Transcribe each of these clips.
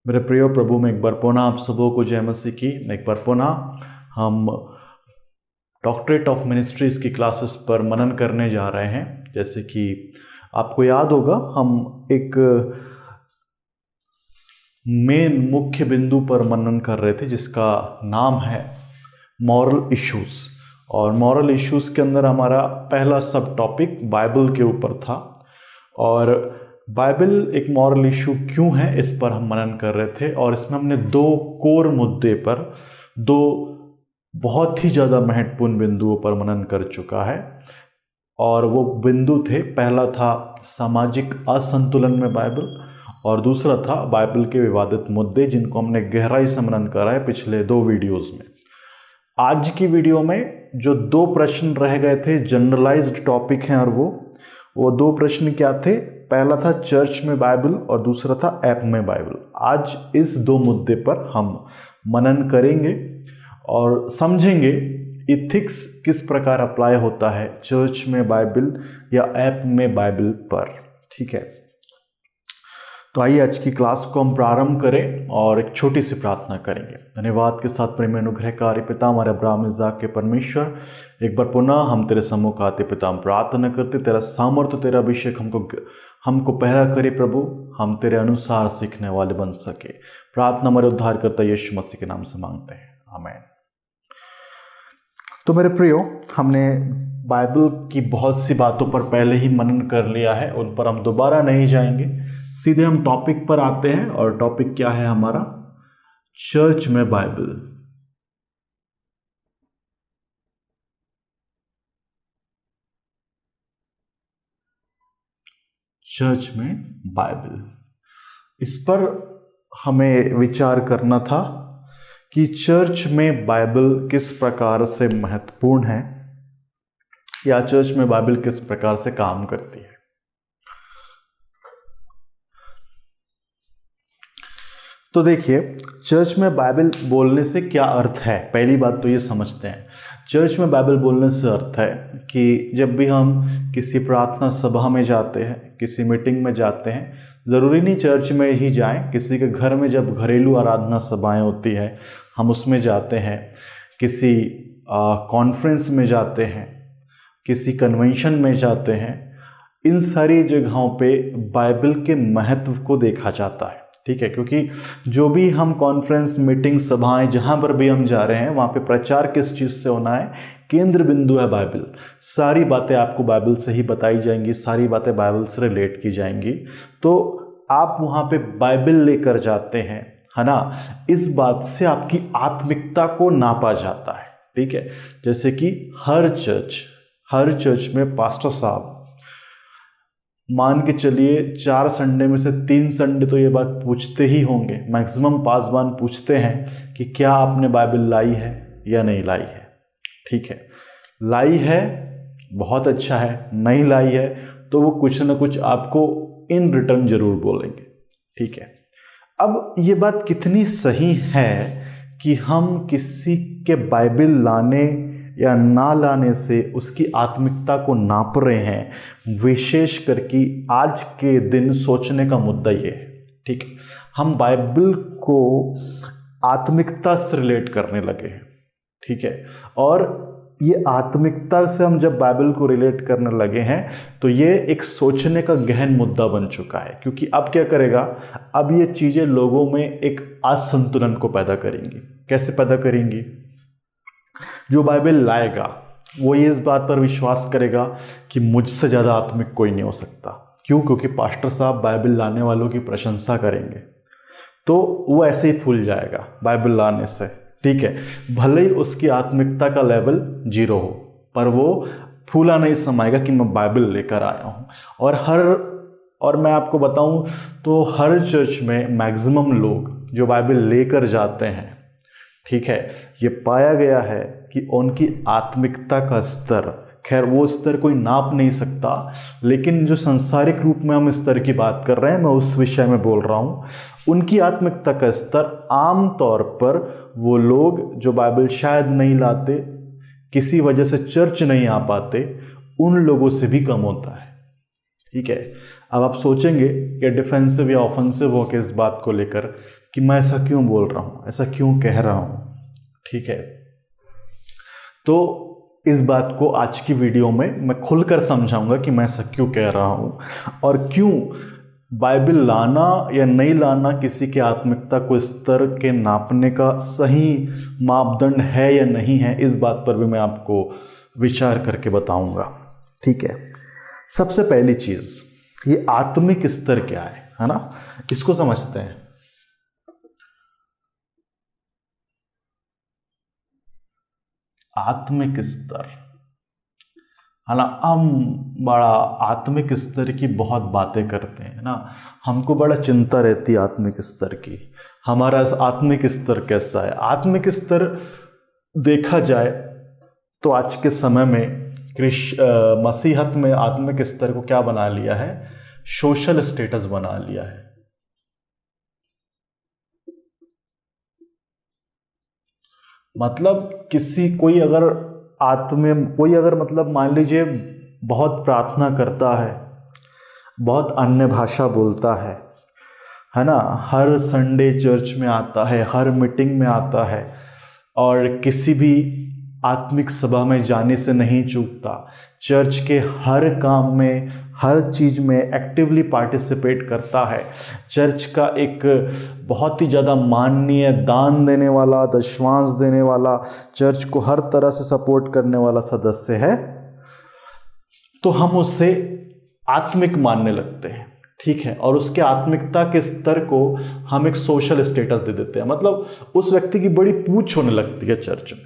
मेरे प्रिय प्रभु में एक बार पुनः आप सबों को जय मसीह की। एक बार पुनः हम डॉक्टरेट ऑफ मिनिस्ट्रीज की क्लासेस पर मनन करने जा रहे हैं। जैसे कि आपको याद होगा, हम एक मेन मुख्य बिंदु पर मनन कर रहे थे जिसका नाम है मॉरल इश्यूज। और मॉरल इश्यूज के अंदर हमारा पहला सब टॉपिक बाइबल के ऊपर था। और बाइबल एक मॉरल इशू क्यों है, इस पर हम मनन कर रहे थे। और इसमें हमने दो कोर मुद्दे पर, दो बहुत ही ज़्यादा महत्वपूर्ण बिंदुओं पर मनन कर चुका है। और वो बिंदु थे, पहला था सामाजिक असंतुलन में बाइबल, और दूसरा था बाइबल के विवादित मुद्दे, जिनको हमने गहराई से मनन करा है पिछले दो वीडियोज़ में। आज की वीडियो में जो दो प्रश्न रह गए थे, जनरलाइज्ड टॉपिक हैं, और वो दो प्रश्न क्या थे? पहला था चर्च में बाइबल और दूसरा था ऐप में बाइबल। आज इस दो मुद्दे पर हम मनन करेंगे और समझेंगे इथिक्स किस प्रकार अप्लाई होता है चर्च में बाइबल या ऐप में बाइबल पर। ठीक है, तो आइए आज की क्लास को हम प्रारंभ करें और एक छोटी सी प्रार्थना करेंगे। धन्यवाद के साथ प्रेम अनुग्रहकारी पिता हमारे अब्राहम इज़हाक के परमेश्वर, एक बार पुनः हम तेरे सम्मुख आते पिता, हम प्रार्थना करते तेरा सामर्थ्य, तेरा अभिषेक हमको पहरा करे प्रभु, हम तेरे अनुसार सीखने वाले बन सके। प्रार्थना हमारे उद्धार करता यीशु मसीह के नाम से मांगते हैं, आमीन। तो मेरे प्रियो, हमने बाइबल की बहुत सी बातों पर पहले ही मनन कर लिया है, उन पर हम दोबारा नहीं जाएंगे। सीधे हम टॉपिक पर आते हैं, और टॉपिक क्या है हमारा? चर्च में बाइबल। चर्च में बाइबल, इस पर हमें विचार करना था कि चर्च में बाइबल किस प्रकार से महत्वपूर्ण है, या चर्च में बाइबल किस प्रकार से काम करती है। तो देखिए, चर्च में बाइबल बोलने से क्या अर्थ है, पहली बात तो ये समझते हैं। चर्च में बाइबल बोलने से अर्थ है कि जब भी हम किसी प्रार्थना सभा में जाते हैं, किसी मीटिंग में जाते हैं, ज़रूरी नहीं चर्च में ही जाएं, किसी के घर में जब घरेलू आराधना सभाएं होती है हम उसमें जाते हैं, किसी कॉन्फ्रेंस में जाते हैं, किसी कन्वेंशन में जाते हैं, इन सारी जगहों पे बाइबल के महत्व को देखा जाता है। ठीक है, क्योंकि जो भी हम कॉन्फ्रेंस, मीटिंग, सभाएं, जहाँ पर भी हम जा रहे हैं, वहाँ पे प्रचार किस चीज़ से होना है? केंद्र बिंदु है बाइबल। सारी बातें आपको बाइबल से ही बताई जाएंगी, सारी बातें बाइबल से रिलेट की जाएंगी। तो आप वहाँ पे बाइबल लेकर जाते हैं, है ना? इस बात से आपकी आत्मिकता को नापा जाता है। ठीक है, जैसे कि हर चर्च में पास्टर साहब, मान के चलिए 4 संडे में से 3 संडे तो ये बात पूछते ही होंगे, मैक्सिमम पासवान पूछते हैं कि क्या आपने बाइबल लाई है या नहीं लाई है। ठीक है, लाई है बहुत अच्छा है, नहीं लाई है तो वो कुछ ना कुछ आपको इन रिटर्न जरूर बोलेंगे। ठीक है, अब ये बात कितनी सही है कि हम किसी के बाइबल लाने या ना लाने से उसकी आत्मिकता को नाप रहे हैं, विशेष करके आज के दिन सोचने का मुद्दा ये है। ठीक है, हम बाइबल को आत्मिकता से रिलेट करने लगे हैं। ठीक है, और ये आत्मिकता से हम जब बाइबल को रिलेट करने लगे हैं तो ये एक सोचने का गहन मुद्दा बन चुका है। क्योंकि अब क्या करेगा, अब ये चीज़ें लोगों में एक असंतुलन को पैदा करेंगी। कैसे पैदा करेंगी? जो बाइबल लाएगा वो ये इस बात पर विश्वास करेगा कि मुझसे ज़्यादा आत्मिक कोई नहीं हो सकता। क्यों? क्योंकि पास्टर साहब बाइबल लाने वालों की प्रशंसा करेंगे, तो वो ऐसे ही फूल जाएगा बाइबल लाने से। ठीक है, भले ही उसकी आत्मिकता का लेवल 0 हो, पर वो फूला नहीं समाएगा कि मैं बाइबल लेकर आया हूँ। और मैं आपको बताऊँ तो हर चर्च में मैक्सिमम लोग जो बाइबल लेकर जाते हैं, ठीक है, ये पाया गया है कि उनकी आत्मिकता का स्तर, खैर वो स्तर कोई नाप नहीं सकता, लेकिन जो सांसारिक रूप में हम स्तर की बात कर रहे हैं, मैं उस विषय में बोल रहा हूँ। उनकी आत्मिकता का स्तर आम तौर पर वो लोग जो बाइबल शायद नहीं लाते, किसी वजह से चर्च नहीं आ पाते, उन लोगों से भी कम होता है। ठीक है। अब आप सोचेंगे कि डिफेंसिव या ऑफेंसिव हो के इस बात को लेकर कि मैं ऐसा क्यों बोल रहा हूँ, ऐसा क्यों कह रहा हूँ, ठीक है। तो इस बात को आज की वीडियो में मैं खुलकर समझाऊंगा कि मैं ऐसा क्यों कह रहा हूँ और क्यों बाइबल लाना या नहीं लाना किसी की आत्मिकता को स्तर के नापने का सही मापदंड है या नहीं है, इस बात पर भी मैं आपको विचार करके बताऊंगा, ठीक है। सबसे पहली चीज, ये आत्मिक स्तर क्या है ना, इसको समझते हैं। आत्मिक स्तर, है ना। हम बड़ा आत्मिक स्तर की बहुत बातें करते हैं ना, हमको बड़ा चिंता रहती है आत्मिक स्तर की। हमारा आत्मिक स्तर कैसा है? आत्मिक स्तर देखा जाए तो आज के समय में मसीहत में आत्मिक स्तर को क्या बना लिया है? सोशल स्टेटस बना लिया है। मतलब कोई अगर मतलब मान लीजिए बहुत प्रार्थना करता है, बहुत अन्य भाषा बोलता है ना, हर संडे चर्च में आता है, हर मीटिंग में आता है और किसी भी आत्मिक सभा में जाने से नहीं चूकता, चर्च के हर काम में, हर चीज़ में एक्टिवली पार्टिसिपेट करता है, चर्च का एक बहुत ही ज़्यादा माननीय दान देने वाला, दशमांश देने वाला, चर्च को हर तरह से सपोर्ट करने वाला सदस्य है, तो हम उसे आत्मिक मानने लगते हैं, ठीक है। और उसके आत्मिकता के स्तर को हम एक सोशल स्टेटस दे देते हैं। मतलब उस व्यक्ति की बड़ी पूछ होने लगती है चर्च में,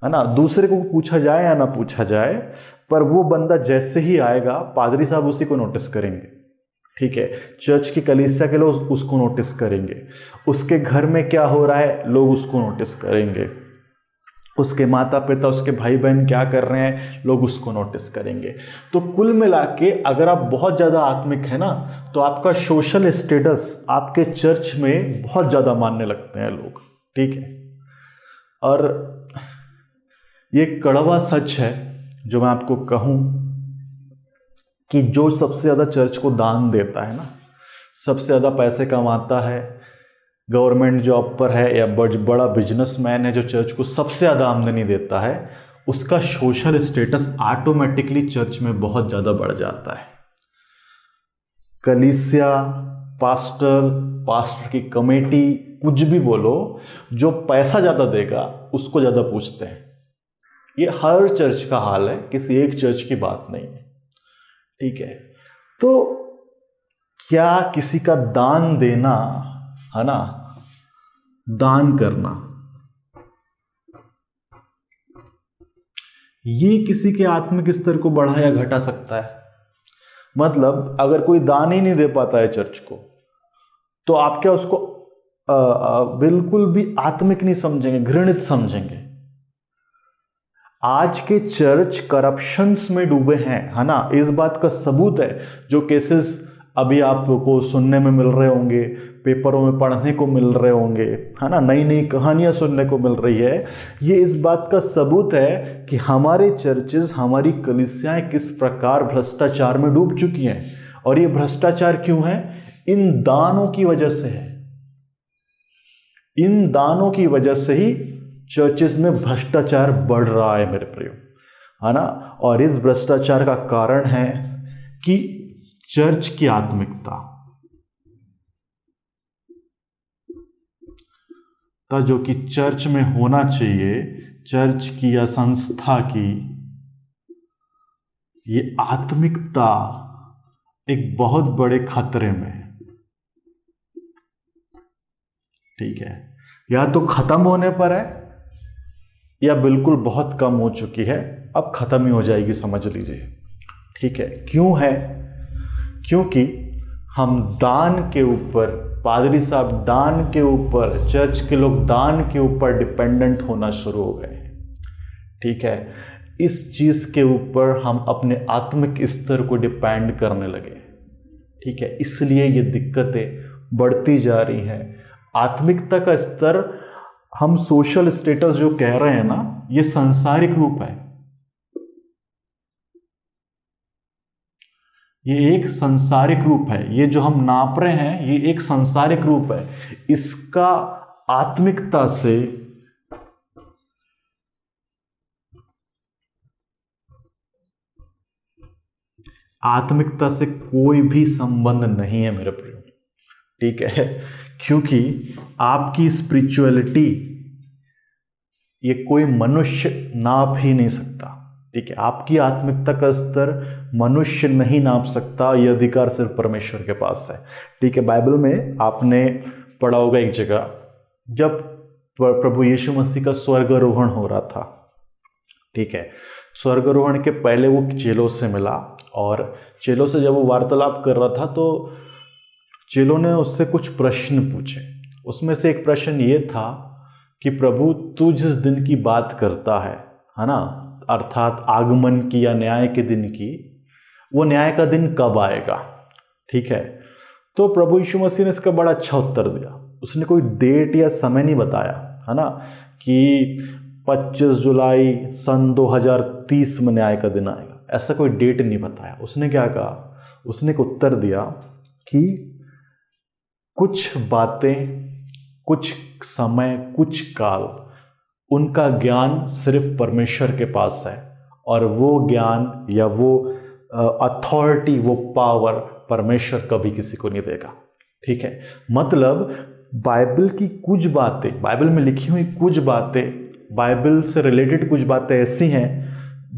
है ना। दूसरे को पूछा जाए या ना पूछा जाए, पर वो बंदा जैसे ही आएगा पादरी साहब उसी को नोटिस करेंगे, ठीक है। चर्च की कलीसिया के लोग उसको नोटिस करेंगे, उसके घर में क्या हो रहा है लोग उसको नोटिस करेंगे, उसके माता पिता, उसके भाई बहन क्या कर रहे हैं लोग उसको नोटिस करेंगे। तो कुल मिला के अगर आप बहुत ज़्यादा आत्मिक है ना, तो आपका सोशल स्टेटस आपके चर्च में बहुत ज़्यादा मानने लगते हैं लोग, ठीक है। और ये कड़वा सच है जो मैं आपको कहूँ कि जो सबसे ज़्यादा चर्च को दान देता है ना, सबसे ज़्यादा पैसे कमाता है, गवर्नमेंट जॉब पर है या बड़ा बिजनेसमैन है जो चर्च को सबसे ज़्यादा आमदनी देता है, उसका सोशल स्टेटस ऑटोमेटिकली चर्च में बहुत ज़्यादा बढ़ जाता है। कलीसिया, पास्टर की कमेटी, कुछ भी बोलो, जो पैसा ज़्यादा देगा उसको ज़्यादा पूछते हैं। ये हर चर्च का हाल है, किसी एक चर्च की बात नहीं है, ठीक है। तो क्या किसी का दान देना, है ना, दान करना, ये किसी के आत्मिक स्तर को बढ़ा या घटा सकता है? मतलब अगर कोई दान ही नहीं दे पाता है चर्च को, तो आप क्या उसको बिल्कुल भी आत्मिक नहीं समझेंगे, घृणित समझेंगे। आज के चर्च करप्शंस में डूबे हैं, है ना। इस बात का सबूत है जो केसेस अभी आपको सुनने में मिल रहे होंगे, पेपरों में पढ़ने को मिल रहे होंगे, है ना, नई नई कहानियां सुनने को मिल रही है। ये इस बात का सबूत है कि हमारे चर्चेज, हमारी कलीसियाएं किस प्रकार भ्रष्टाचार में डूब चुकी हैं। और ये भ्रष्टाचार क्यों है? इन दानों की वजह से है। इन दानों की वजह से ही चर्चेज में भ्रष्टाचार बढ़ रहा है मेरे प्रियो, है ना। और इस भ्रष्टाचार का कारण है कि चर्च की आत्मिकता जो कि चर्च में होना चाहिए, चर्च की या संस्था की, ये आत्मिकता एक बहुत बड़े खतरे में है, ठीक है। या तो खत्म होने पर है या बिल्कुल बहुत कम हो चुकी है, अब खत्म ही हो जाएगी समझ लीजिए, ठीक है। क्यों है? क्योंकि हम दान के ऊपर, पादरी साहब दान के ऊपर, चर्च के लोग दान के ऊपर डिपेंडेंट होना शुरू हो गए, ठीक है। इस चीज़ के ऊपर हम अपने आत्मिक स्तर को डिपेंड करने लगे, ठीक है। इसलिए ये दिक्कतें बढ़ती जा रही हैं। आत्मिकता का स्तर, हम सोशल स्टेटस जो कह रहे हैं ना, ये सांसारिक रूप है। ये एक संसारिक रूप है। ये जो हम नाप रहे हैं ये एक संसारिक रूप है। इसका आत्मिकता से कोई भी संबंध नहीं है मेरे प्रियो, ठीक है। क्योंकि आपकी स्पिरिचुअलिटी ये कोई मनुष्य नाप ही नहीं सकता, ठीक है। आपकी आत्मिकता का स्तर मनुष्य नहीं नाप सकता, यह अधिकार सिर्फ परमेश्वर के पास है, ठीक है। बाइबल में आपने पढ़ा होगा एक जगह, जब प्रभु यीशु मसीह का स्वर्गारोहण हो रहा था, ठीक है। स्वर्गारोहण के पहले वो चेलों से मिला, और चेलों से जब वो वार्तालाप कर रहा था तो चेलों ने उससे कुछ प्रश्न पूछे। उसमें से एक प्रश्न ये था कि प्रभु तू जिस दिन की बात करता है ना, अर्थात आगमन की या न्याय के दिन की, वो न्याय का दिन कब आएगा, ठीक है। तो प्रभु यीशु मसीह ने इसका बड़ा अच्छा उत्तर दिया। उसने कोई डेट या समय नहीं बताया, है ना, कि 25 जुलाई सन 2030 में न्याय का दिन आएगा, ऐसा कोई डेट नहीं बताया। उसने क्या कहा, उसने एक उत्तर दिया कि कुछ बातें, कुछ समय, कुछ काल, उनका ज्ञान सिर्फ परमेश्वर के पास है, और वो ज्ञान या वो अथॉरिटी, वो पावर परमेश्वर कभी किसी को नहीं देगा, ठीक है। मतलब बाइबल की कुछ बातें, बाइबल में लिखी हुई कुछ बातें, बाइबल से रिलेटेड कुछ बातें ऐसी हैं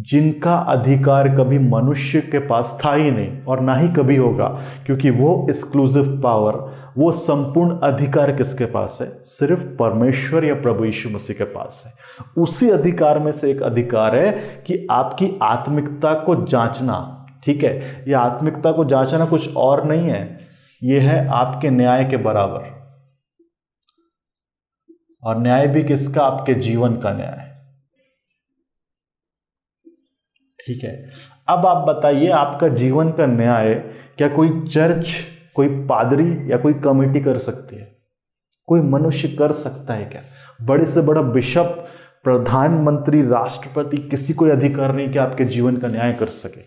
जिनका अधिकार कभी मनुष्य के पास था ही नहीं और ना ही कभी होगा, क्योंकि वो एक्सक्लूसिव पावर, वो संपूर्ण अधिकार किसके पास है, सिर्फ परमेश्वर या प्रभु यीशु मसीह के पास है। उसी अधिकार में से एक अधिकार है कि आपकी आत्मिकता को जांचना, ठीक है। ये आत्मिकता को जांचना कुछ और नहीं है, ये है आपके न्याय के बराबर, और न्याय भी किसका, आपके जीवन का न्याय, ठीक है। अब आप बताइए, आपका जीवन का न्याय क्या कोई चर्च, कोई पादरी या कोई कमेटी कर सकती है? कोई मनुष्य कर सकता है क्या? बड़े से बड़ा बिशप, प्रधानमंत्री, राष्ट्रपति, किसी को अधिकार नहीं कि आपके जीवन का न्याय कर सके।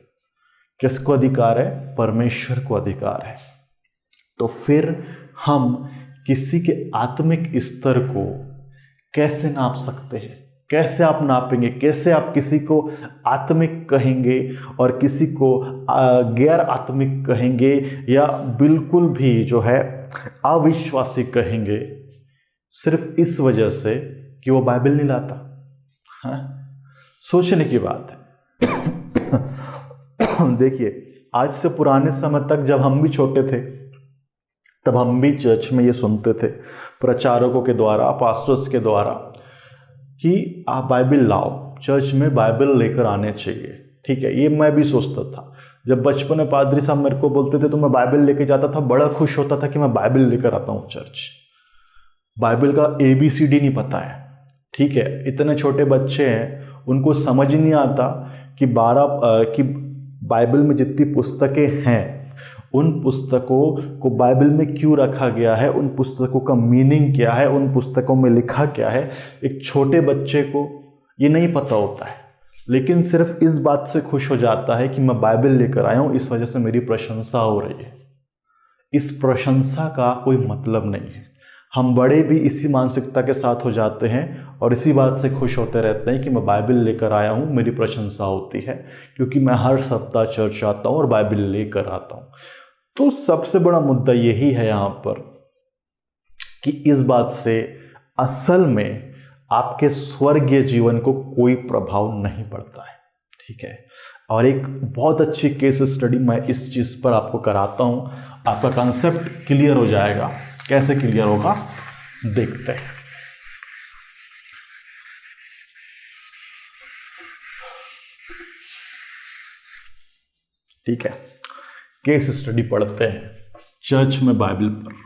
किसको अधिकार है? परमेश्वर को अधिकार है। तो फिर हम किसी के आत्मिक स्तर को कैसे नाप सकते हैं? कैसे आप नापेंगे? कैसे आप किसी को आत्मिक कहेंगे और किसी को गैर आत्मिक कहेंगे, या बिल्कुल भी जो है अविश्वासी कहेंगे, सिर्फ इस वजह से कि वो बाइबल नहीं लाता? हाँ, सोचने की बात है। देखिए, आज से पुराने समय तक जब हम भी छोटे थे, तब हम भी चर्च में ये सुनते थे प्रचारकों के द्वारा, पास्टर्स के द्वारा, कि आप बाइबल लाओ, चर्च में बाइबल लेकर आने चाहिए, ठीक है। ये मैं भी सोचता था। जब बचपन में पादरी साहब मेरे को बोलते थे तो मैं बाइबल लेके जाता था, बड़ा खुश होता था कि मैं बाइबल लेकर आता हूँ चर्च। बाइबल का ABCD नहीं पता है, ठीक है। इतने छोटे बच्चे हैं, उनको समझ ही नहीं आता कि बाइबल में जितनी पुस्तकें हैं, उन पुस्तकों को बाइबल में क्यों रखा गया है, उन पुस्तकों का मीनिंग क्या है, उन पुस्तकों में लिखा क्या है। एक छोटे बच्चे को ये नहीं पता होता है, लेकिन सिर्फ इस बात से खुश हो जाता है कि मैं बाइबल लेकर आया हूँ, इस वजह से मेरी प्रशंसा हो रही है। इस प्रशंसा का कोई मतलब नहीं है। हम बड़े भी इसी मानसिकता के साथ हो जाते हैं और इसी बात से खुश होते रहते हैं कि मैं बाइबल लेकर आया हूँ, मेरी प्रशंसा होती है, क्योंकि मैं हर सप्ताह चर्च आता हूँ और बाइबल लेकर आता हूँ। तो सबसे बड़ा मुद्दा यही है यहाँ पर कि इस बात से असल में आपके स्वर्गीय जीवन को कोई प्रभाव नहीं पड़ता है, ठीक है। और एक बहुत अच्छी केस स्टडी मैं इस चीज़ पर आपको कराता हूँ, आपका कॉन्सेप्ट क्लियर हो जाएगा। कैसे क्लियर होगा, देखते हैं। ठीक है, केस स्टडी पढ़ते हैं चर्च में बाइबल पर।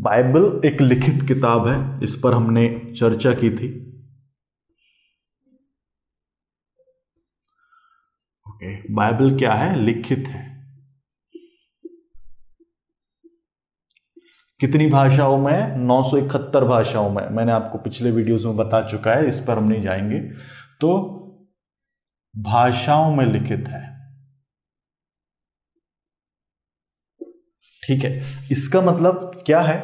बाइबल एक लिखित किताब है, इस पर हमने चर्चा की थी। ओके, बाइबल क्या है? लिखित है। कितनी भाषाओं में? 971 भाषाओं में। मैंने आपको पिछले वीडियोस में बता चुका है, इस पर हम नहीं जाएंगे। तो भाषाओं में लिखित है, ठीक है। इसका मतलब क्या है?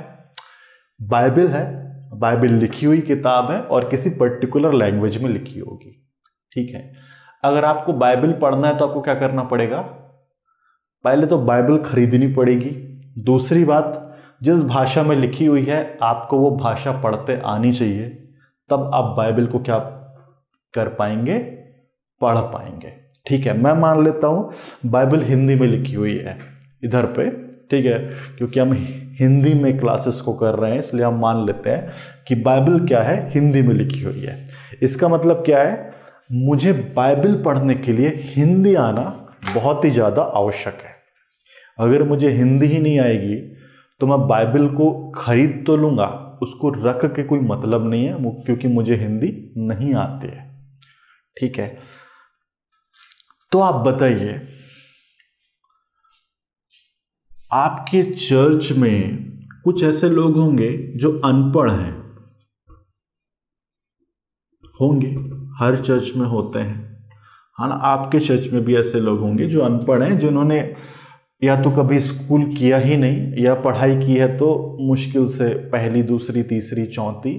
बाइबल है, बाइबल लिखी हुई किताब है और किसी पर्टिकुलर लैंग्वेज में लिखी होगी, ठीक है। अगर आपको बाइबल पढ़ना है तो आपको क्या करना पड़ेगा? पहले तो बाइबल खरीदनी पड़ेगी। दूसरी बात, जिस भाषा में लिखी हुई है आपको वो भाषा पढ़ते आनी चाहिए, तब आप बाइबल को क्या कर पाएंगे? पढ़ पाएंगे, ठीक है। मैं मान लेता हूं बाइबल हिंदी में लिखी हुई है इधर पे, ठीक है, क्योंकि हम हिंदी में क्लासेस को कर रहे हैं, इसलिए हम मान लेते हैं कि बाइबल क्या है? हिंदी में लिखी हुई है। इसका मतलब क्या है? मुझे बाइबल पढ़ने के लिए हिंदी आना बहुत ही ज़्यादा आवश्यक है। अगर मुझे हिंदी ही नहीं आएगी तो मैं बाइबल को खरीद तो लूँगा, उसको रख के कोई मतलब नहीं है, क्योंकि मुझे हिंदी नहीं आती है, ठीक है। तो आप बताइए, आपके चर्च में कुछ ऐसे लोग होंगे जो अनपढ़ हैं, होंगे, हर चर्च में होते हैं, हाँ ना। आपके चर्च में भी ऐसे लोग होंगे जो अनपढ़ हैं, जिन्होंने या तो कभी स्कूल किया ही नहीं, या पढ़ाई की है तो मुश्किल से पहली, दूसरी, तीसरी, चौथी,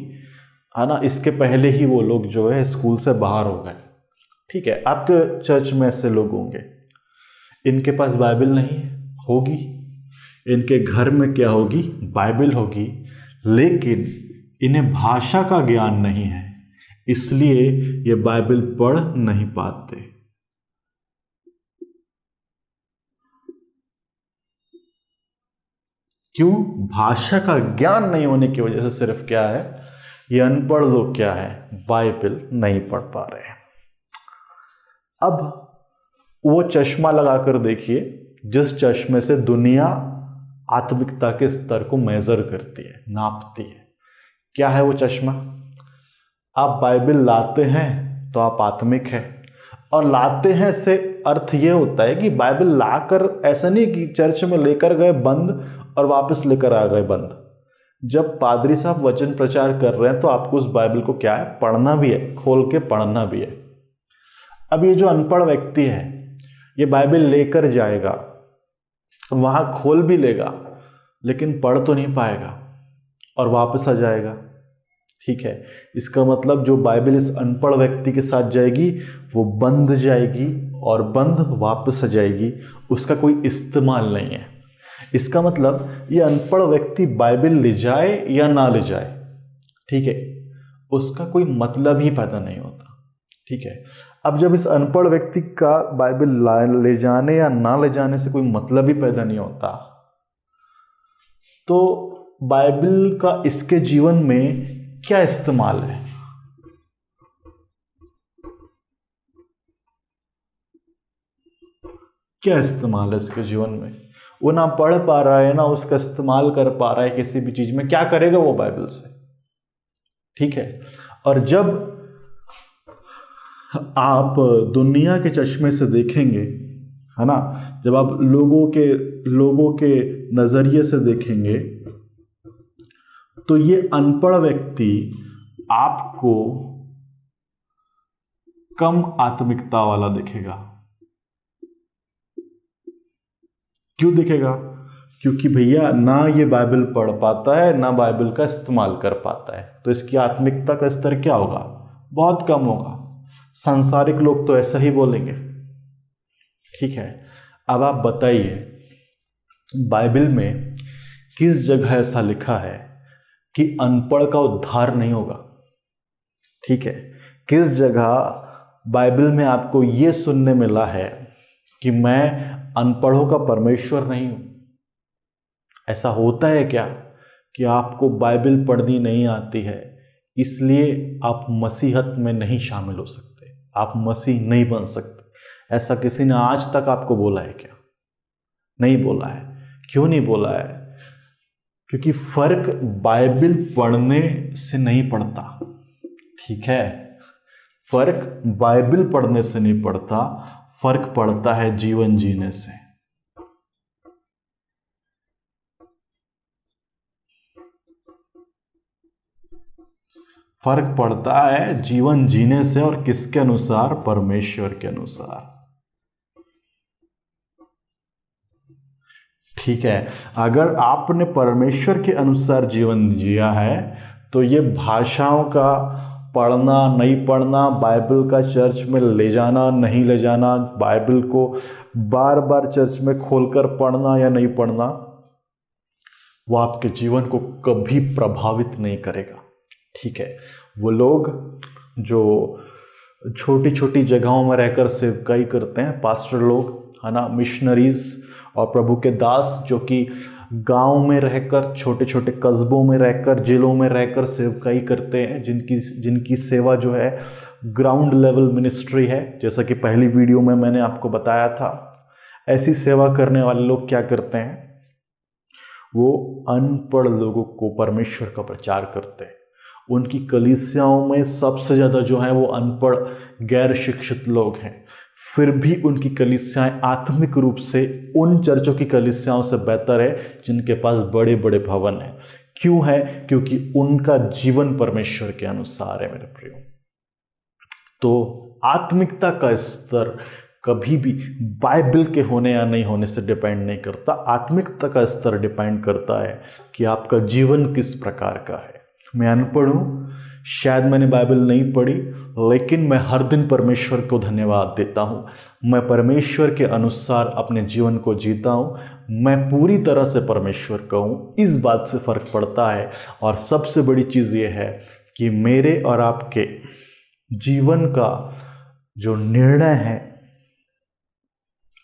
है ना। इसके पहले ही वो लोग जो है स्कूल से बाहर हो गए, ठीक है। आपके चर्च में ऐसे लोग होंगे, इनके पास बाइबल नहीं है, होगी, इनके घर में क्या होगी? बाइबल होगी, लेकिन इन्हें भाषा का ज्ञान नहीं है, इसलिए ये बाइबल पढ़ नहीं पाते। क्यों? भाषा का ज्ञान नहीं होने की वजह से सिर्फ क्या है? ये अनपढ़ लोग क्या है? बाइबल नहीं पढ़ पा रहे हैं। अब वो चश्मा लगाकर देखिए, जिस चश्मे से दुनिया आत्मिकता के स्तर को मेजर करती है, नापती है। क्या है वो चश्मा? आप बाइबल लाते हैं तो आप आत्मिक हैं, और लाते हैं से अर्थ ये होता है कि बाइबल लाकर, ऐसा नहीं कि चर्च में लेकर गए बंद और वापस लेकर आ गए बंद। जब पादरी साहब वचन प्रचार कर रहे हैं तो आपको उस बाइबल को क्या है? पढ़ना भी है, खोल के पढ़ना भी है। अब ये जो अनपढ़ व्यक्ति है, ये बाइबल लेकर जाएगा, वहां खोल भी लेगा, लेकिन पढ़ तो नहीं पाएगा और वापस आ जाएगा, ठीक है। इसका मतलब जो बाइबल इस अनपढ़ व्यक्ति के साथ जाएगी वो बंद जाएगी और बंद वापस आ जाएगी, उसका कोई इस्तेमाल नहीं है। इसका मतलब ये अनपढ़ व्यक्ति बाइबल ले जाए या ना ले जाए, ठीक है, उसका कोई मतलब ही पैदा नहीं होता, ठीक है। अब जब इस अनपढ़ व्यक्ति का बाइबल ले जाने या ना ले जाने से कोई मतलब ही पैदा नहीं होता, तो बाइबल का इसके जीवन में क्या इस्तेमाल है? क्या इस्तेमाल है इसके जीवन में? वो ना पढ़ पा रहा है, ना उसका इस्तेमाल कर पा रहा है किसी भी चीज में। क्या करेगा वो बाइबल से? ठीक है। और जब आप दुनिया के चश्मे से देखेंगे, है ना, जब आप लोगों के नजरिए से देखेंगे, तो ये अनपढ़ व्यक्ति आपको कम आत्मिकता वाला दिखेगा। क्यों दिखेगा? क्योंकि भैया ना ये बाइबल पढ़ पाता है, ना बाइबल का इस्तेमाल कर पाता है, तो इसकी आत्मिकता का स्तर क्या होगा? बहुत कम होगा। सांसारिक लोग तो ऐसा ही बोलेंगे, ठीक है। अब आप बताइए, बाइबल में किस जगह ऐसा लिखा है कि अनपढ़ का उद्धार नहीं होगा? ठीक है। किस जगह बाइबल में आपको यह सुनने मिला है कि मैं अनपढ़ों का परमेश्वर नहीं हूं? ऐसा होता है क्या कि आपको बाइबल पढ़नी नहीं आती है, इसलिए आप मसीहत में नहीं शामिल हो सकते, आप मसीह नहीं बन सकते? ऐसा किसी ने आज तक आपको बोला है क्या? नहीं बोला है। क्यों नहीं बोला है? क्योंकि फर्क बाइबल पढ़ने से नहीं पड़ता, ठीक है। फर्क बाइबल पढ़ने से नहीं पड़ता, फर्क पड़ता है जीवन जीने से। फर्क पड़ता है जीवन जीने से, और किसके अनुसार? परमेश्वर के अनुसार। ठीक है, अगर आपने परमेश्वर के अनुसार जीवन जिया है तो ये भाषाओं का पढ़ना नहीं पढ़ना, बाइबल का चर्च में ले जाना नहीं ले जाना, बाइबल को बार बार चर्च में खोलकर पढ़ना या नहीं पढ़ना, वो आपके जीवन को कभी प्रभावित नहीं करेगा। ठीक है, वो लोग जो छोटी छोटी जगहों में रहकर सेवकाई करते हैं, पास्टर लोग, है ना, मिशनरीज और प्रभु के दास, जो कि गांव में रहकर, छोटे छोटे कस्बों में रहकर, जिलों में रहकर सेवकाई करते हैं, जिनकी सेवा जो है ग्राउंड लेवल मिनिस्ट्री है, जैसा कि पहली वीडियो में मैंने आपको बताया था। ऐसी सेवा करने वाले लोग क्या करते हैं? वो अनपढ़ लोगों को परमेश्वर का प्रचार करते हैं। उनकी कलीसियाओं में सबसे ज़्यादा जो है वो अनपढ़ गैर शिक्षित लोग हैं, फिर भी उनकी कलीसियाएं आत्मिक रूप से उन चर्चों की कलीसियाओं से बेहतर है जिनके पास बड़े बड़े भवन हैं। क्यों है? क्योंकि उनका जीवन परमेश्वर के अनुसार है मेरे प्रियो। तो आत्मिकता का स्तर कभी भी बाइबल के होने या नहीं होने से डिपेंड नहीं करता। आत्मिकता का स्तर डिपेंड करता है कि आपका जीवन किस प्रकार का है। मैं अनपढ़ हूँ, शायद मैंने बाइबल नहीं पढ़ी, लेकिन मैं हर दिन परमेश्वर को धन्यवाद देता हूँ। मैं परमेश्वर के अनुसार अपने जीवन को जीता हूँ, मैं पूरी तरह से परमेश्वर का हूँ। इस बात से फ़र्क पड़ता है। और सबसे बड़ी चीज़ ये है कि मेरे और आपके जीवन का जो निर्णय है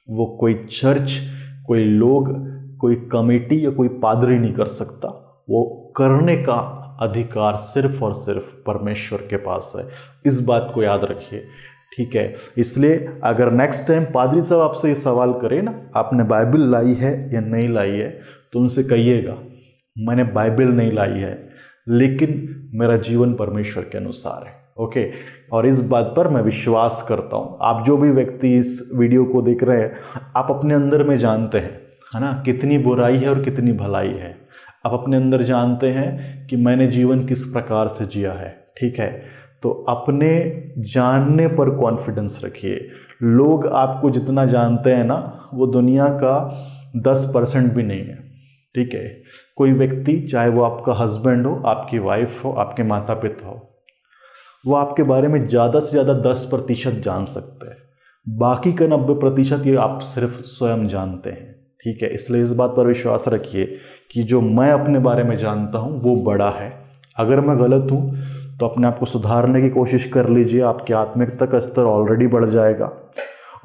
वो कोई चर्च, कोई लोग, कोई कमेटी या कोई पादरी नहीं कर सकता। वो करने का अधिकार सिर्फ और सिर्फ परमेश्वर के पास है। इस बात को याद रखिए। ठीक है, इसलिए अगर नेक्स्ट टाइम पादरी साहब आपसे ये सवाल करें ना, आपने बाइबल लाई है या नहीं लाई है, तो उनसे कहिएगा मैंने बाइबल नहीं लाई है, लेकिन मेरा जीवन परमेश्वर के अनुसार है। ओके, और इस बात पर मैं विश्वास करता हूँ। आप जो भी व्यक्ति इस वीडियो को देख रहे हैं, आप अपने अंदर में जानते हैं, है ना, कितनी बुराई है और कितनी भलाई है। आप अपने अंदर जानते हैं कि मैंने जीवन किस प्रकार से जिया है। ठीक है, तो अपने जानने पर कॉन्फिडेंस रखिए। लोग आपको जितना जानते हैं ना, वो दुनिया का 10% भी नहीं है। ठीक है, कोई व्यक्ति, चाहे वो आपका हस्बैंड हो, आपकी वाइफ हो, आपके माता पिता हो, वो आपके बारे में ज़्यादा से ज़्यादा 10% जान सकते हैं। बाकी का 90% ये आप सिर्फ स्वयं जानते हैं। ठीक है, इसलिए इस बात पर विश्वास रखिए कि जो मैं अपने बारे में जानता हूँ वो बड़ा है। अगर मैं गलत हूँ तो अपने आप को सुधारने की कोशिश कर लीजिए, आपकी आत्मिकता का स्तर ऑलरेडी बढ़ जाएगा।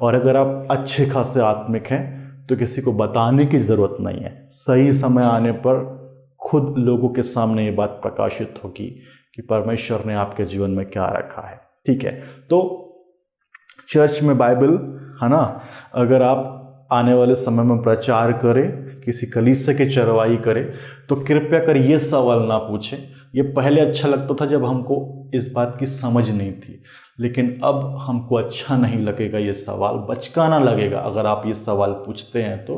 और अगर आप अच्छे खासे आत्मिक हैं तो किसी को बताने की ज़रूरत नहीं है। सही समय आने पर खुद लोगों के सामने ये बात प्रकाशित होगी कि परमेश्वर ने आपके जीवन में क्या रखा है। ठीक है, तो चर्च में बाइबल, है ना, अगर आप आने वाले समय में प्रचार करें, किसी कलीसिया की चरवाई करें, तो कृपया कर ये सवाल ना पूछें। ये पहले अच्छा लगता था जब हमको इस बात की समझ नहीं थी, लेकिन अब हमको अच्छा नहीं लगेगा ये सवाल, बचकाना लगेगा अगर आप ये सवाल पूछते हैं तो।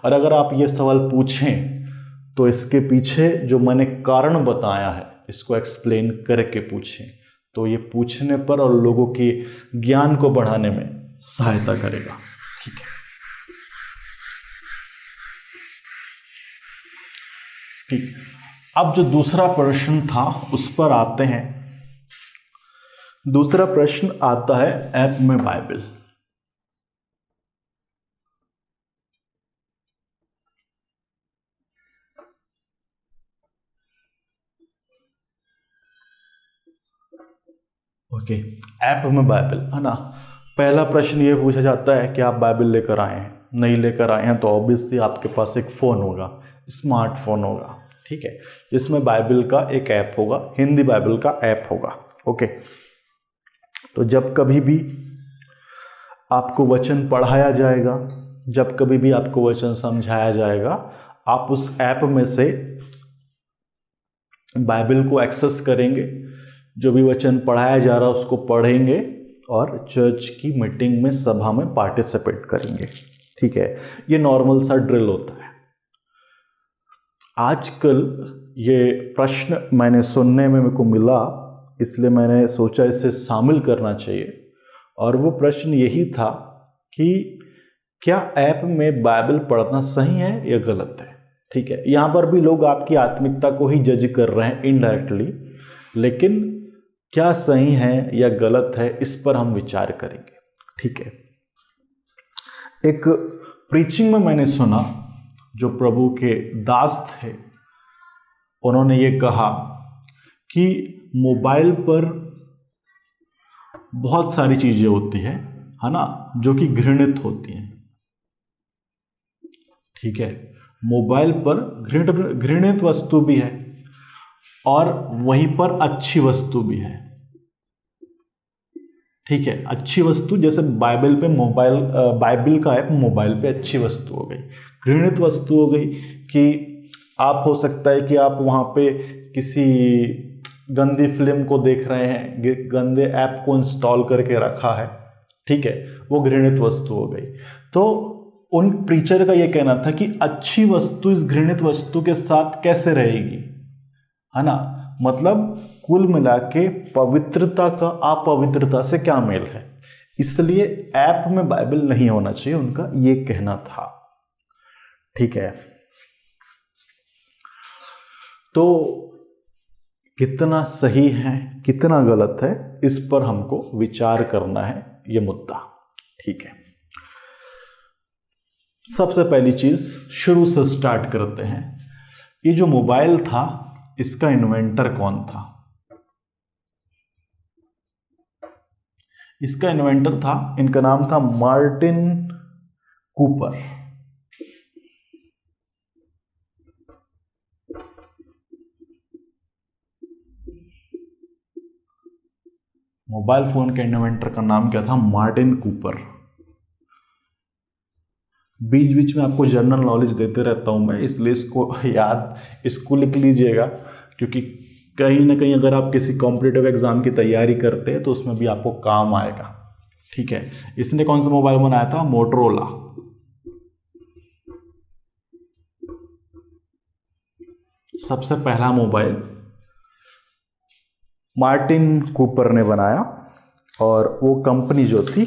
और अगर आप ये सवाल पूछें तो इसके पीछे जो मैंने कारण बताया है इसको एक्सप्लेन करके पूछें, तो ये पूछने पर और लोगों के ज्ञान को बढ़ाने में सहायता करेगा। ठीक है, ठीक। अब जो दूसरा प्रश्न था उस पर आते हैं। दूसरा प्रश्न आता है ऐप में बाइबल। ओके, ऐप में बाइबल, है ना। पहला प्रश्न ये पूछा जाता है कि आप बाइबल लेकर आए हैं। नहीं लेकर आए हैं तो ऑब्वियसली आपके पास एक फ़ोन होगा, स्मार्टफोन होगा। ठीक है, इसमें बाइबल का एक ऐप होगा, हिंदी बाइबल का ऐप होगा। ओके, तो जब कभी भी आपको वचन पढ़ाया जाएगा, जब कभी भी आपको वचन समझाया जाएगा, आप उस ऐप में से बाइबल को एक्सेस करेंगे, जो भी वचन पढ़ाया जा रहा है उसको पढ़ेंगे और चर्च की मीटिंग में, सभा में पार्टिसिपेट करेंगे। ठीक है, ये नॉर्मल सा ड्रिल होता है। आजकल ये प्रश्न मैंने सुनने में मेरे को मिला इसलिए मैंने सोचा इसे शामिल करना चाहिए। और वो प्रश्न यही था कि क्या ऐप में बाइबल पढ़ना सही है या गलत है। ठीक है, यहाँ पर भी लोग आपकी आत्मिकता को ही जज कर रहे हैं इनडायरेक्टली, लेकिन क्या सही है या गलत है इस पर हम विचार करेंगे। ठीक है, एक प्रीचिंग में मैंने सुना, जो प्रभु के दास थे, उन्होंने ये कहा कि मोबाइल पर बहुत सारी चीजें होती है ना, जो कि घृणित होती हैं। ठीक है, मोबाइल पर घृणित वस्तु भी है और वहीं पर अच्छी वस्तु भी है। ठीक है, अच्छी वस्तु जैसे बाइबल पे बाइबल का ऐप मोबाइल पे अच्छी वस्तु हो गई। घृणित वस्तु हो गई कि आप हो सकता है कि आप वहाँ पे किसी गंदी फिल्म को देख रहे हैं, गंदे ऐप को इंस्टॉल करके रखा है। ठीक है, वो घृणित वस्तु हो गई। तो उन प्रीचर का ये कहना था कि अच्छी वस्तु इस घृणित वस्तु के साथ कैसे रहेगी, है ना। मतलब कुल मिला के पवित्रता का अपवित्रता से क्या मेल है, इसलिए ऐप में बाइबल नहीं होना चाहिए, उनका ये कहना था। ठीक है, तो कितना सही है कितना गलत है इस पर हमको विचार करना है, ये मुद्दा। ठीक है, सबसे पहली चीज शुरू से स्टार्ट करते हैं। ये जो मोबाइल था इसका इन्वेंटर कौन था। इसका इन्वेंटर था, इनका नाम था मार्टिन कूपर। मोबाइल फोन के इन्वेंटर का नाम क्या था, मार्टिन कूपर। बीच बीच में आपको जनरल नॉलेज देते रहता हूं मैं, इसलिए इसको लिख लीजिएगा, क्योंकि कहीं ना कहीं अगर आप किसी कॉम्पिटिटिव एग्जाम की तैयारी करते हैं तो उसमें भी आपको काम आएगा। ठीक है, इसने कौन सा मोबाइल बनाया था, मोटरोला। सबसे पहला मोबाइल मार्टिन कूपर ने बनाया और वो कंपनी जो थी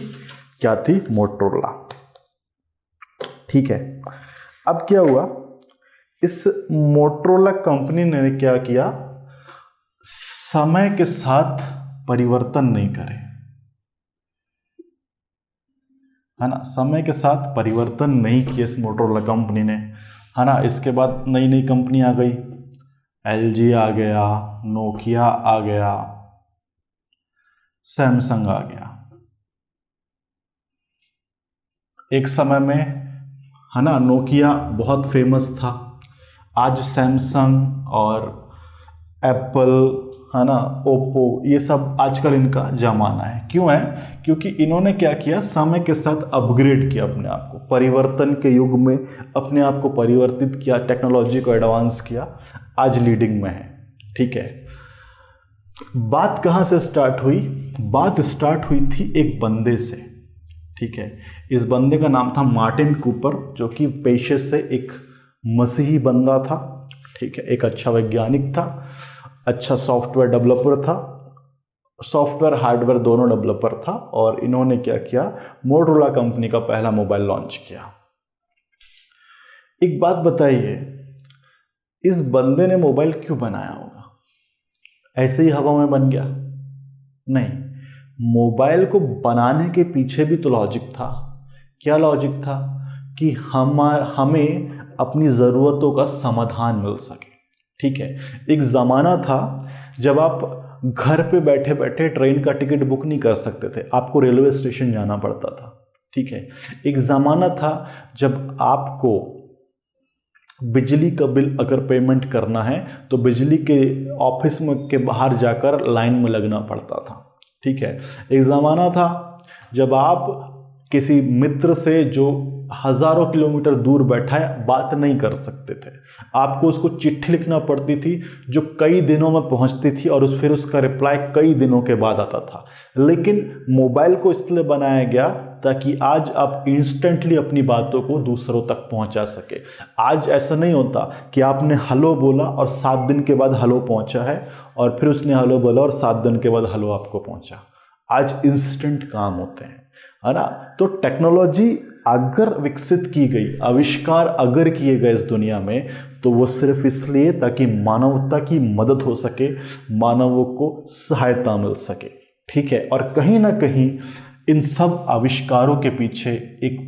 क्या थी, मोटरोला। ठीक है, अब क्या हुआ, इस मोटरोला कंपनी ने क्या किया, समय के साथ परिवर्तन नहीं करे, है ना। समय के साथ परिवर्तन नहीं किया इस मोटरोला कंपनी ने, है ना। इसके बाद नई नई कंपनी आ गई, LG आ गया, नोकिया आ गया, सैमसंग आ गया। एक समय में, है ना, नोकिया बहुत फेमस था। आज सैमसंग और एप्पल, है ना, ओप्पो, ये सब आजकल इनका जमाना है। क्यों है, क्योंकि इन्होंने क्या किया, समय के साथ अपग्रेड किया अपने आप को, परिवर्तन के युग में अपने आप को परिवर्तित किया, टेक्नोलॉजी को एडवांस किया, आज लीडिंग में है। ठीक है, बात कहाँ से स्टार्ट हुई, बात स्टार्ट हुई थी एक बंदे से। ठीक है, इस बंदे का नाम था मार्टिन कूपर, जो कि पेशे से एक मसीही बंदा था। ठीक है, एक अच्छा वैज्ञानिक था, अच्छा सॉफ्टवेयर डेवलपर था, सॉफ्टवेयर हार्डवेयर दोनों डेवलपर था। और इन्होंने क्या किया, मोटरोला कंपनी का पहला मोबाइल लॉन्च किया। एक बात बताइए, इस बंदे ने मोबाइल क्यों बनाया होगा, ऐसे ही हवा में बन गया? नहीं, मोबाइल को बनाने के पीछे भी तो लॉजिक था। क्या लॉजिक था, कि हमें अपनी ज़रूरतों का समाधान मिल सके। ठीक है, एक ज़माना था जब आप घर पे बैठे बैठे ट्रेन का टिकट बुक नहीं कर सकते थे, आपको रेलवे स्टेशन जाना पड़ता था। ठीक है, एक ज़माना था जब आपको बिजली का बिल अगर पेमेंट करना है तो बिजली के ऑफिस में के बाहर जाकर लाइन में लगना पड़ता था। ठीक है, एक ज़माना था जब आप किसी मित्र से जो हज़ारों किलोमीटर दूर बैठा है बात नहीं कर सकते थे, आपको उसको चिट्ठी लिखना पड़ती थी जो कई दिनों में पहुंचती थी और फिर उसका रिप्लाई कई दिनों के बाद आता था। लेकिन मोबाइल को इसलिए बनाया गया ताकि आज आप इंस्टेंटली अपनी बातों को दूसरों तक पहुंचा सके। आज ऐसा नहीं होता कि आपने हेलो बोला और 7 दिन के बाद हेलो पहुंचा है, और फिर उसने हेलो बोला और 7 दिन के बाद हेलो आपको पहुंचा। आज इंस्टेंट काम होते हैं, है ना। तो टेक्नोलॉजी अगर विकसित की गई, आविष्कार अगर किए गए इस दुनिया में, तो वो सिर्फ इसलिए ताकि मानवता की मदद हो सके, मानवों को सहायता मिल सके, ठीक है। और कहीं ना कहीं इन सब आविष्कारों के पीछे एक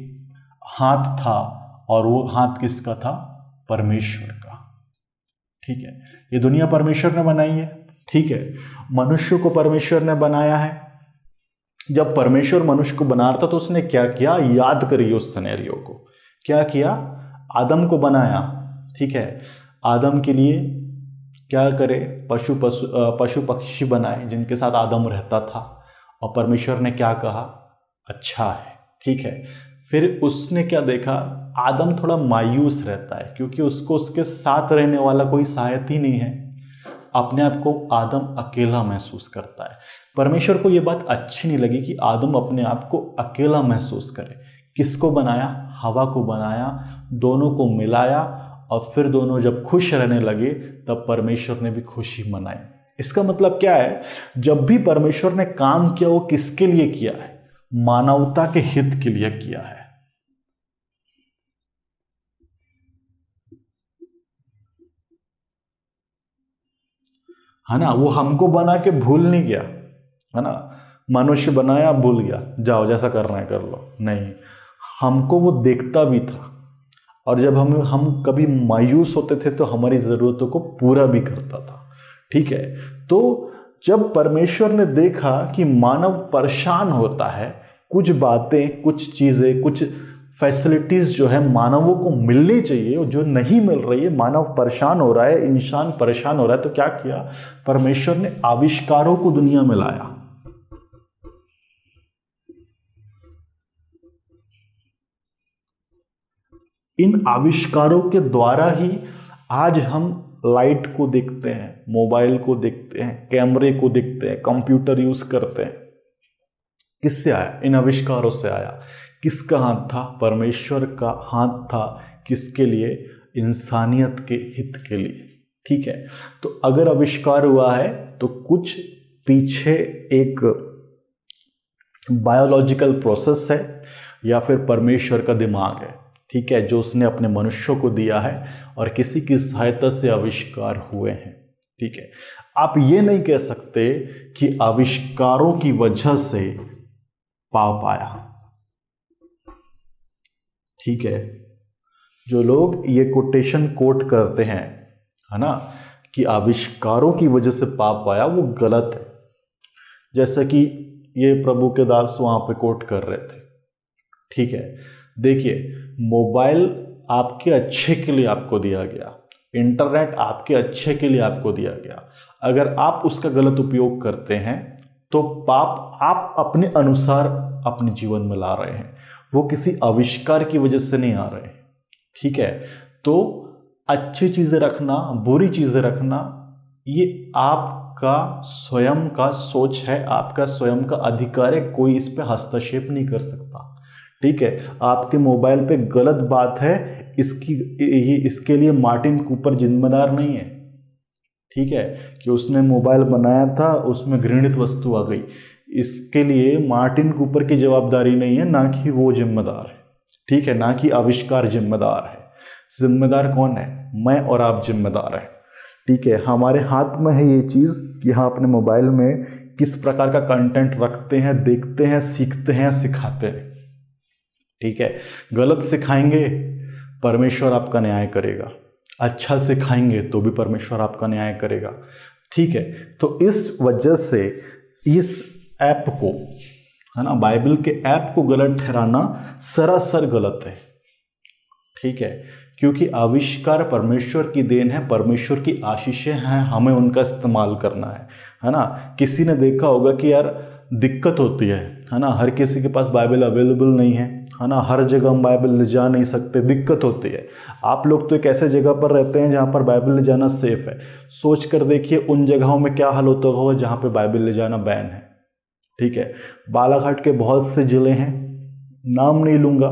हाथ था, और वो हाथ किसका था? परमेश्वर का, ठीक है। ये दुनिया परमेश्वर ने बनाई है, ठीक है। मनुष्य को परमेश्वर ने बनाया है। जब परमेश्वर मनुष्य को बना रहा था तो उसने क्या किया? याद करिए उस सिनेरियो को। क्या किया? आदम को बनाया, ठीक है। आदम के लिए क्या करे? पशु पक्षी बनाए जिनके साथ आदम रहता था, और परमेश्वर ने क्या कहा? अच्छा है, ठीक है। फिर उसने क्या देखा? आदम थोड़ा मायूस रहता है क्योंकि उसको उसके साथ रहने वाला कोई सहायक ही नहीं है। अपने आप को आदम अकेला महसूस करता है। परमेश्वर को ये बात अच्छी नहीं लगी कि आदम अपने आप को अकेला महसूस करे। किसको बनाया? हवा को बनाया, दोनों को मिलाया, और फिर दोनों जब खुश रहने लगे तब परमेश्वर ने भी खुशी मनाई। इसका मतलब क्या है? जब भी परमेश्वर ने काम किया वो किसके लिए किया है? मानवता के हित के लिए किया है। है ना। वो हमको बना के भूल नहीं गया, है ना। मनुष्य बनाया, भूल गया, जाओ जैसा करना है कर लो, नहीं। हमको वो देखता भी था, और जब हम कभी मायूस होते थे तो हमारी ज़रूरतों को पूरा भी करता था, ठीक है। तो जब परमेश्वर ने देखा कि मानव परेशान होता है, कुछ बातें, कुछ चीज़ें, कुछ फैसिलिटीज़ जो है मानवों को मिलनी चाहिए और जो नहीं मिल रही है, मानव परेशान हो रहा है, इंसान परेशान हो रहा है, तो क्या किया? परमेश्वर ने आविष्कारों को दुनिया में लाया। इन आविष्कारों के द्वारा ही आज हम लाइट को देखते हैं, मोबाइल को देखते हैं, कैमरे को देखते हैं, कंप्यूटर यूज करते हैं। किससे आया? इन आविष्कारों से आया। किसका हाथ था? परमेश्वर का हाथ था। किसके लिए? इंसानियत के हित के लिए, ठीक है। तो अगर आविष्कार हुआ है तो कुछ पीछे एक बायोलॉजिकल प्रोसेस है, या फिर परमेश्वर का दिमाग है, ठीक है, जो उसने अपने मनुष्यों को दिया है, और किसी की सहायता से आविष्कार हुए हैं, ठीक है। आप ये नहीं कह सकते कि आविष्कारों की वजह से पाप आया, ठीक है। जो लोग ये कोटेशन कोट करते हैं, है ना, कि आविष्कारों की वजह से पाप आया, वो गलत है। जैसा कि ये प्रभु के दास वहां पे कोट कर रहे थे, ठीक है। देखिए, मोबाइल आपके अच्छे के लिए आपको दिया गया, इंटरनेट आपके अच्छे के लिए आपको दिया गया। अगर आप उसका गलत उपयोग करते हैं तो पाप आप अपने अनुसार अपने जीवन में ला रहे हैं, वो किसी आविष्कार की वजह से नहीं आ रहे हैं, ठीक है। तो अच्छी चीज़ें रखना, बुरी चीज़ें रखना, ये आपका स्वयं का सोच है, आपका स्वयं का अधिकार है, कोई इस पे हस्तक्षेप नहीं कर सकता, ठीक है। आपके मोबाइल पे गलत बात है, इसके लिए मार्टिन कूपर जिम्मेदार नहीं है, ठीक है, कि उसने मोबाइल बनाया था, उसमें घृणित वस्तु आ गई, इसके लिए मार्टिन कूपर की जवाबदारी नहीं है, ना कि वो जिम्मेदार है, ठीक है, ना कि आविष्कार जिम्मेदार है। जिम्मेदार कौन है? मैं और आप जिम्मेदार हैं, ठीक है। हमारे हाथ में है ये चीज़ कि हाँ अपने मोबाइल में किस प्रकार का कंटेंट रखते हैं, देखते हैं, सीखते हैं, सिखाते हैं, ठीक है। गलत सिखाएंगे, परमेश्वर आपका न्याय करेगा। अच्छा सिखाएंगे तो भी परमेश्वर आपका न्याय करेगा, ठीक है। तो इस वजह से इस ऐप को, है ना, बाइबल के ऐप को गलत ठहराना सरासर गलत है, ठीक है। क्योंकि आविष्कार परमेश्वर की देन है, परमेश्वर की आशीषें हैं, हमें उनका इस्तेमाल करना है ना। किसी ने देखा होगा कि यार दिक्कत होती है ना, हर किसी के पास बाइबल अवेलेबल नहीं है ना, हर जगह हम बाइबल ले जा नहीं सकते, दिक्कत होती है। आप लोग तो एक ऐसे जगह पर रहते हैं जहाँ पर बाइबल ले जाना सेफ है। सोच कर देखिए उन जगहों में क्या हाल होता होगा जहाँ पर बाइबल ले जाना बैन है, ठीक है। बालाघाट के बहुत से ज़िले हैं, नाम नहीं लूँगा,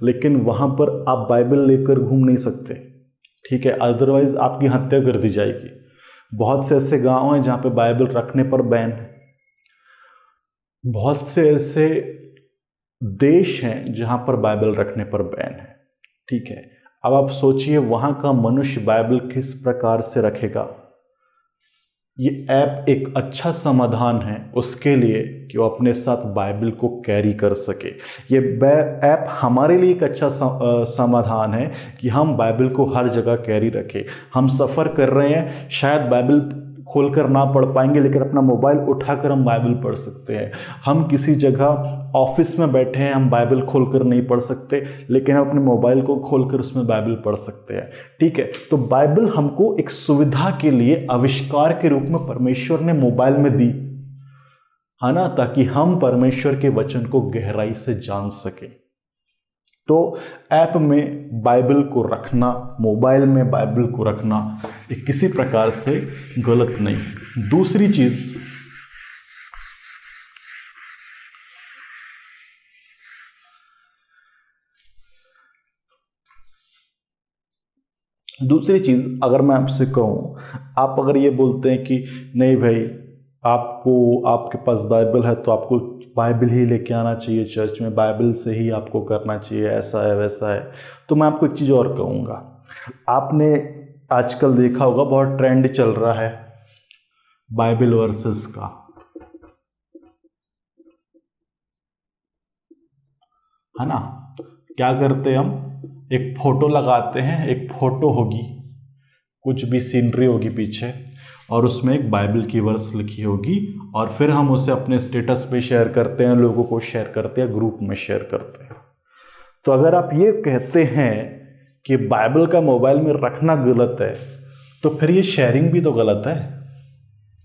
लेकिन वहाँ पर आप बाइबल लेकर घूम नहीं सकते, ठीक है, अदरवाइज आपकी हत्या कर दी जाएगी। बहुत से ऐसे गांव हैं जहाँ पे बाइबल रखने पर बैन है, बहुत से ऐसे देश हैं जहाँ पर बाइबल रखने पर बैन है, ठीक है। अब आप सोचिए वहाँ का मनुष्य बाइबल किस प्रकार से रखेगा। ये ऐप एक अच्छा समाधान है उसके लिए कि वो अपने साथ बाइबल को कैरी कर सके। ये ऐप हमारे लिए एक अच्छा समाधान है कि हम बाइबल को हर जगह कैरी रखें। हम सफ़र कर रहे हैं, शायद बाइबल खोलकर ना पढ़ पाएंगे, लेकिन अपना मोबाइल उठाकर हम बाइबल पढ़ सकते हैं। हम किसी जगह ऑफिस में बैठे हैं, हम बाइबल खोलकर नहीं पढ़ सकते, लेकिन हम अपने मोबाइल को खोलकर उसमें बाइबल पढ़ सकते हैं, ठीक है। तो बाइबल हमको एक सुविधा के लिए आविष्कार के रूप में परमेश्वर ने मोबाइल में दी, है ना, ताकि हम परमेश्वर के वचन को गहराई से जान सकें। तो ऐप में बाइबल को रखना, मोबाइल में बाइबल को रखना ये किसी प्रकार से गलत नहीं। दूसरी चीज़ अगर मैं आपसे कहूँ, आप अगर ये बोलते हैं कि नहीं भाई आपके पास बाइबल है तो आपको बाइबल ही लेके आना चाहिए चर्च में, बाइबल से ही आपको करना चाहिए, ऐसा है वैसा है, तो मैं आपको एक चीज़ और कहूँगा। आपने आजकल देखा होगा बहुत ट्रेंड चल रहा है बाइबल वर्सेस का, है ना। क्या करते हैं हम, एक फोटो लगाते हैं, एक फोटो होगी, कुछ भी सीनरी होगी पीछे, और उसमें एक बाइबल की वर्स लिखी होगी, और फिर हम उसे अपने स्टेटस पे शेयर करते हैं, लोगों को शेयर करते हैं, ग्रुप में शेयर करते हैं। तो अगर आप ये कहते हैं कि बाइबल का मोबाइल में रखना गलत है, तो फिर ये शेयरिंग भी तो गलत है।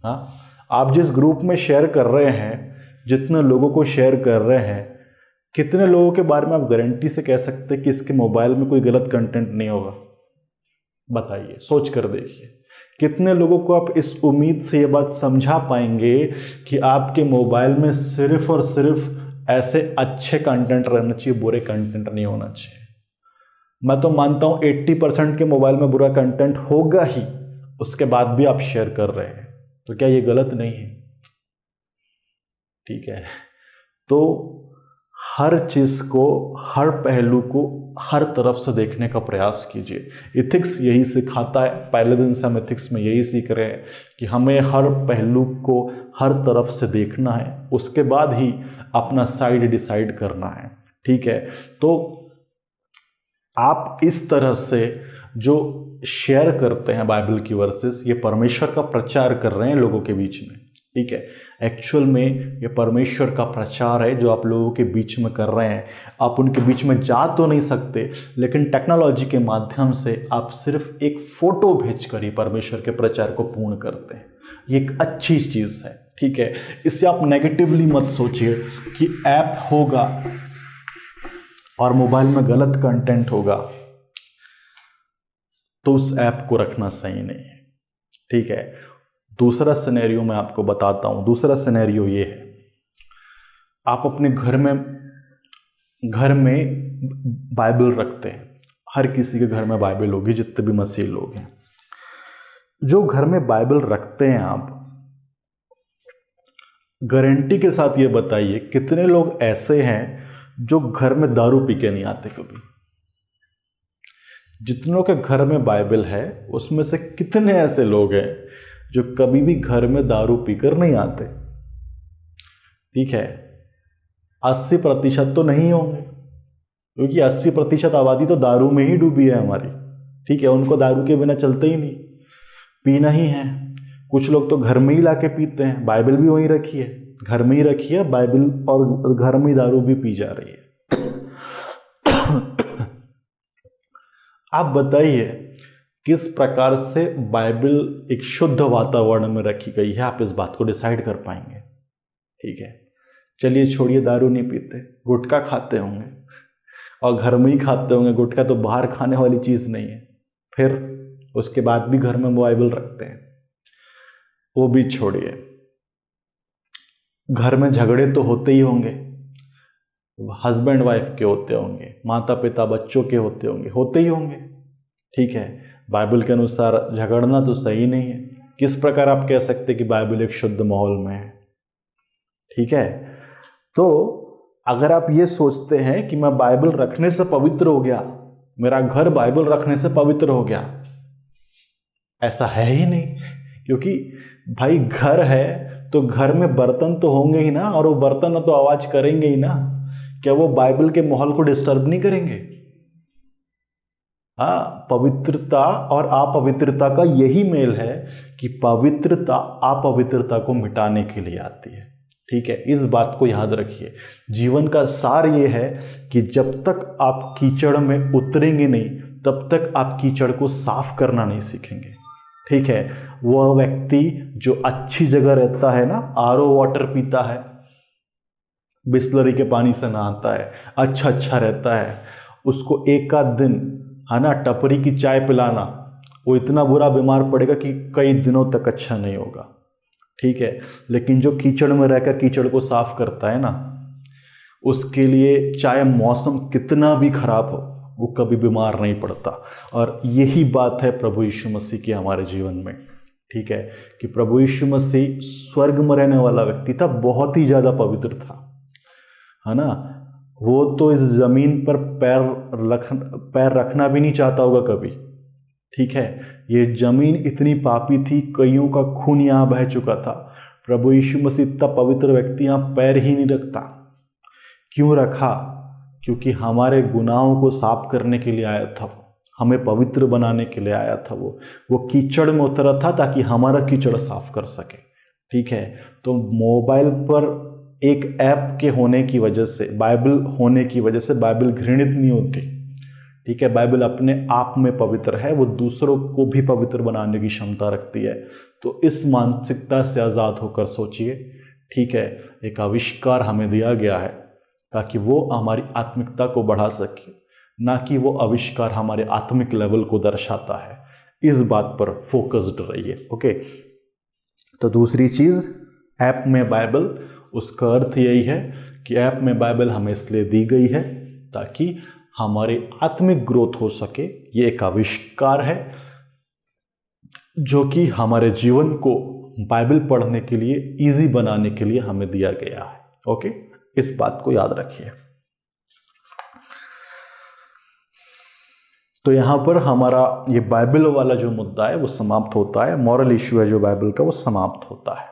हाँ, आप जिस ग्रुप में शेयर कर रहे हैं, जितने लोगों को शेयर कर रहे हैं, कितने लोगों के बारे में आप गारंटी से कह सकते हैं कि इसके मोबाइल में कोई गलत कंटेंट नहीं होगा? बताइए, सोच कर देखिए, कितने लोगों को आप इस उम्मीद से ये बात समझा पाएंगे कि आपके मोबाइल में सिर्फ और सिर्फ ऐसे अच्छे कंटेंट रहना चाहिए, बुरे कंटेंट नहीं होना चाहिए। मैं तो मानता हूँ 80% के मोबाइल में बुरा कंटेंट होगा ही, उसके बाद भी आप शेयर कर रहे हैं, तो क्या ये गलत नहीं है? ठीक है, तो हर चीज़ को, हर पहलू को हर तरफ से देखने का प्रयास कीजिए। इथिक्स यही सिखाता है, पहले दिन से हम इथिक्स में यही सीख रहे हैं कि हमें हर पहलू को हर तरफ से देखना है, उसके बाद ही अपना साइड डिसाइड करना है, ठीक है। तो आप इस तरह से जो शेयर करते हैं बाइबल की वर्सेस, ये परमेश्वर का प्रचार कर रहे हैं लोगों के बीच में, ठीक है। एक्चुअल में ये परमेश्वर का प्रचार है जो आप लोगों के बीच में कर रहे हैं। आप उनके बीच में जा तो नहीं सकते, लेकिन टेक्नोलॉजी के माध्यम से आप सिर्फ एक फोटो भेजकर ही परमेश्वर के प्रचार को पूर्ण करते हैं। ये एक अच्छी चीज़ है, ठीक है। इससे आप नेगेटिवली मत सोचिए कि ऐप होगा और मोबाइल में गलत कंटेंट होगा तो उस ऐप को रखना सही नहीं है, ठीक है। दूसरा सिनेरियो मैं आपको बताता हूँ। दूसरा सिनेरियो ये है, आप अपने घर में बाइबल रखते हैं। हर किसी के घर में बाइबल होगी, जितने भी मसीह लोग हैं। जो घर में बाइबल रखते हैं, आप गारंटी के साथ ये बताइए कितने लोग ऐसे हैं जो घर में दारू पी के नहीं आते कभी? जितनों के घर में बाइबल है उसमें से कितने ऐसे लोग हैं जो कभी भी घर में दारू पीकर नहीं आते? ठीक है, 80% तो नहीं होंगे, क्योंकि 80% आबादी तो दारू में ही डूबी है हमारी, ठीक है। उनको दारू के बिना चलते ही नहीं, पीना ही है। कुछ लोग तो घर में ही लाके पीते हैं, बाइबल भी वहीं रखी है, घर में ही रखी है बाइबल, और घर में ही दारू भी पी जा रही है। आप बताइए किस प्रकार से बाइबल एक शुद्ध वातावरण में रखी गई है, आप इस बात को डिसाइड कर पाएंगे, ठीक है। चलिए छोड़िए, दारू नहीं पीते, गुटखा खाते होंगे, और घर में ही खाते होंगे। गुटखा तो बाहर खाने वाली चीज़ नहीं है, फिर उसके बाद भी घर में बाइबल रखते हैं, वो भी छोड़िए। घर में झगड़े तो होते ही होंगे, हस्बैंड वाइफ के होते होंगे, माता पिता बच्चों के होते ही होंगे। ठीक है, बाइबल के अनुसार झगड़ना तो सही नहीं है। किस प्रकार आप कह सकते कि बाइबल एक शुद्ध माहौल में है? ठीक है, तो अगर आप ये सोचते हैं कि मैं बाइबल रखने से पवित्र हो गया, मेरा घर बाइबल रखने से पवित्र हो गया, ऐसा है ही नहीं। क्योंकि भाई घर है तो घर में बर्तन तो होंगे ही ना, और वो बर्तन तो आवाज करेंगे ही ना। क्या वो बाइबल के माहौल को डिस्टर्ब नहीं करेंगे? हाँ, पवित्रता और अपवित्रता का यही मेल है कि पवित्रता अपवित्रता को मिटाने के लिए आती है। ठीक है, इस बात को याद रखिए। जीवन का सार ये है कि जब तक आप कीचड़ में उतरेंगे नहीं, तब तक आप कीचड़ को साफ करना नहीं सीखेंगे। ठीक है, वह व्यक्ति जो अच्छी जगह रहता है ना, आरओ वाटर पीता है, बिस्लरी के पानी से नहाता है, अच्छा रहता है, उसको एक आध दिन है ना टपरी की चाय पिलाना, वो इतना बुरा बीमार पड़ेगा कि कई दिनों तक अच्छा नहीं होगा। ठीक है, लेकिन जो कीचड़ में रहकर कीचड़ को साफ करता है ना, उसके लिए चाहे मौसम कितना भी खराब हो, वो कभी बीमार नहीं पड़ता। और यही बात है प्रभु यीशु मसीह की हमारे जीवन में। ठीक है, कि प्रभु यीशु मसीह स्वर्ग में रहने वाला व्यक्ति था, बहुत ही ज़्यादा पवित्र था, है ना। वो तो इस जमीन पर पैर रखना भी नहीं चाहता होगा कभी। ठीक है, ये जमीन इतनी पापी थी, कईयों का खून यहाँ बह चुका था। प्रभु यीशु मसीह इतना पवित्र व्यक्ति यहाँ पैर ही नहीं रखता। क्यों रखा? क्योंकि हमारे गुनाहों को साफ करने के लिए आया था, हमें पवित्र बनाने के लिए आया था। वो कीचड़ में उतरा था ताकि हमारा कीचड़ साफ कर सके। ठीक है, तो मोबाइल पर एक ऐप के होने की वजह से, बाइबल होने की वजह से बाइबल घृणित नहीं होती। ठीक है, बाइबल अपने आप में पवित्र है, वो दूसरों को भी पवित्र बनाने की क्षमता रखती है। तो इस मानसिकता से आज़ाद होकर सोचिए। ठीक है, एक आविष्कार हमें दिया गया है ताकि वो हमारी आत्मिकता को बढ़ा सके, ना कि वो आविष्कार हमारे आत्मिक लेवल को दर्शाता है। इस बात पर फोकस्ड रहिए। ओके, तो दूसरी चीज़, ऐप में बाइबल, उसका अर्थ यही है कि ऐप में बाइबल हमें इसलिए दी गई है ताकि हमारी आत्मिक ग्रोथ हो सके। ये एक आविष्कार है जो कि हमारे जीवन को बाइबल पढ़ने के लिए इजी बनाने के लिए हमें दिया गया है। ओके, इस बात को याद रखिए। तो यहाँ पर हमारा ये बाइबल वाला जो मुद्दा है वो समाप्त होता है, मॉरल इश्यू है जो बाइबल का, वो समाप्त होता है।